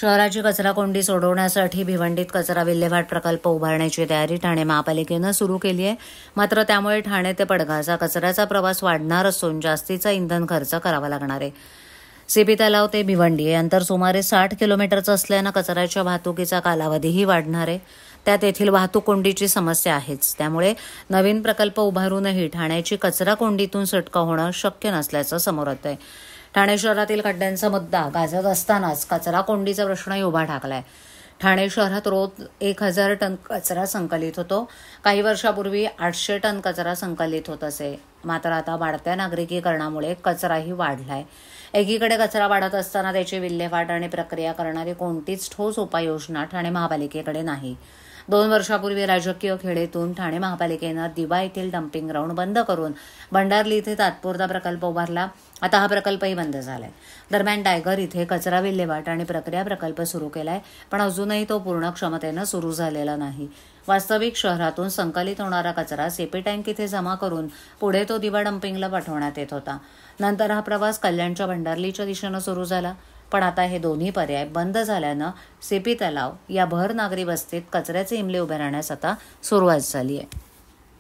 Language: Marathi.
शहराची कचरा कोंडी सोडवण्यासाठी भिवंडीत कचरा विल्हेवाट प्रकल्प उभारण्याची तयारी ठाणे महापालिकेनं सुरू केली आहे. मात्र त्यामुळे ठाणे ते पडघाचा कचऱ्याचा प्रवास वाढणार असून जास्तीचा इंधन खर्च करावा लागणार आहे. सीपी तलाव ते भिवंडी हे अंतर सुमारे 60 किलोमीटरचं असल्यानं कचऱ्याच्या वाहतुकीचा कालावधीही वाढणार आहे. त्यात येथील वाहतूक कोंडीची समस्या आहेच. त्यामुळे नवीन प्रकल्प उभारूनही ठाण्याची कचरा कोंडीतून सुटका होणं शक्य नसल्याचं समोर येत आहे. ठाणे शहरातील खड्ड्यांचा मुद्दा गाजत असतानाच कचरा कोंडीचा प्रश्नही उभा ठाकलाय. ठाणे शहरात रोज 1000 टन कचरा संकलित होतो. काही वर्षापूर्वी 800 टन कचरा संकलित होत असे. मात्र आता वाढत्या नागरिकीकरणामुळे कचराही वाढलाय. एकीकडे कचरा वाढत असताना त्याची विल्हेवाट आणि प्रक्रिया करणारी कोणतीच ठोस उपाययोजना ठाणे महापालिकेकडे नाही. 2 वर्षापूर्वी राजकीय खेडेतून ठाणे महापालिकेनं दिवा येथील डम्पिंग ग्राउंड बंद करून भंडारली इथे तात्पुरता प्रकल्प उभारला. आता हा प्रकल्पही बंद झालाय. दरम्यान टायगर इथे कचरा विल्हेवाट आणि प्रक्रिया प्रकल्प सुरू केलाय, पण अजूनही तो पूर्ण क्षमतेनं सुरू झालेला नाही. वास्तविक शहरातून संकलित होणारा कचरा सेपी टँक इथे जमा करून पुढे तो दिवा डम्पिंगला पाठवण्यात येत होता. नंतर हा प्रवास कल्याणच्या भंडारलीच्या दिशेनं सुरू झाला. पण आता हे दोन्ही पर्याय बंद झाल्यानं सीपी तलाव या भर नागरी वस्तीत कचऱ्याचे इमले उभे राहण्यास आता सुरुवात झाली आहे.